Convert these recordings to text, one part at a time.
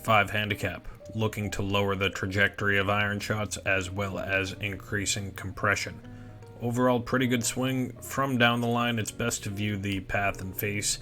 5 handicap, looking to lower the trajectory of iron shots as well as increasing compression. Overall, pretty good swing. From down the line, it's best to view the path and face.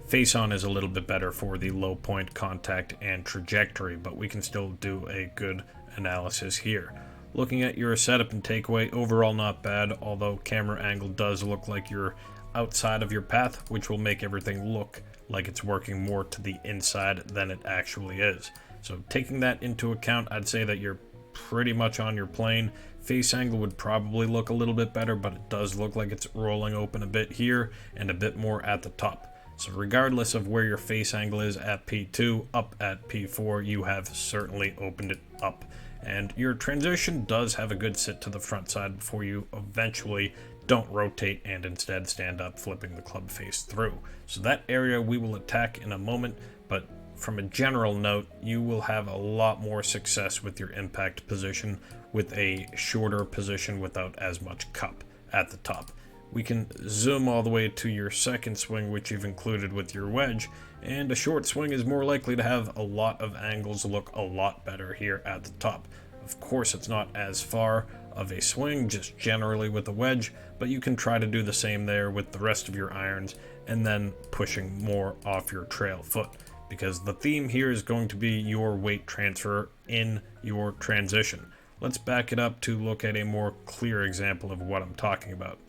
Face on is a little bit better for the low point contact and trajectory, but we can still do a good analysis here. Looking at your setup and takeaway, overall not bad, although camera angle does look like you're outside of your path, which will make everything look like it's working more to the inside than it actually is. So taking that into account, I'd say that you're pretty much on your plane. Face angle would probably look a little bit better, but it does look like it's rolling open a bit here and a bit more at the top. So regardless of where your face angle is at P2, up at P4, you have certainly opened it up. And your transition does have a good sit to the front side before you eventually don't rotate and instead stand up, flipping the club face through. So that area we will attack in a moment, but from a general note, you will have a lot more success with your impact position with a shorter position without as much cup at the top. We can zoom all the way to your second swing, which you've included with your wedge, and a short swing is more likely to have a lot of angles look a lot better here at the top. Of course, it's not as far of a swing just generally with a wedge, but you can try to do the same there with the rest of your irons and then pushing more off your trail foot, because the theme here is going to be your weight transfer in your transition. Let's back it up to look at a more clear example of what I'm talking about.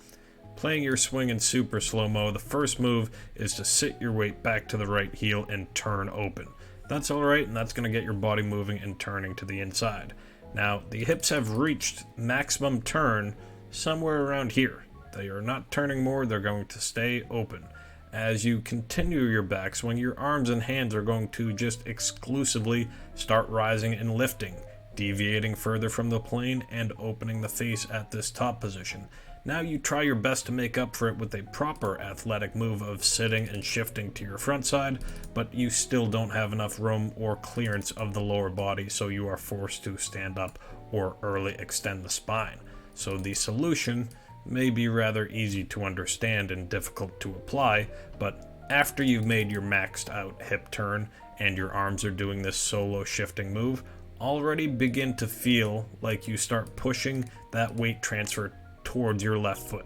Playing your swing in super slow-mo, the first move is to sit your weight back to the right heel and turn open. That's alright, and that's going to get your body moving and turning to the inside. Now, the hips have reached maximum turn somewhere around here. They are not turning more, they're going to stay open. As you continue your backswing, your arms and hands are going to just exclusively start rising and lifting, deviating further from the plane and opening the face at this top position. Now you try your best to make up for it with a proper athletic move of sitting and shifting to your front side, but you still don't have enough room or clearance of the lower body, so you are forced to stand up or early extend the spine. So the solution may be rather easy to understand and difficult to apply, but after you've made your maxed out hip turn and your arms are doing this solo shifting move, already begin to feel like you start pushing that weight transfer towards your left foot,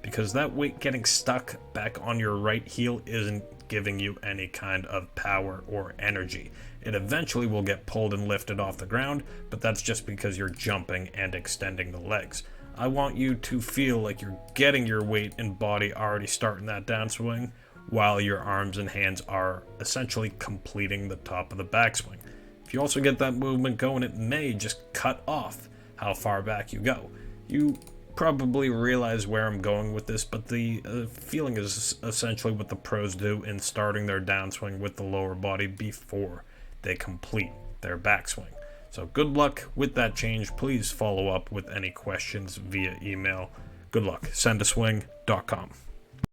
because that weight getting stuck back on your right heel isn't giving you any kind of power or energy. It eventually will get pulled and lifted off the ground, but that's just because you're jumping and extending the legs. I want you to feel like you're getting your weight and body already starting that downswing while your arms and hands are essentially completing the top of the backswing. If you also get that movement going, it may just cut off how far back you go. You probably realize where I'm going with this, but the feeling is essentially what the pros do in starting their downswing with the lower body before they complete their backswing. So good luck with that change. Please follow up with any questions via email. Good luck. Sendaswing.com.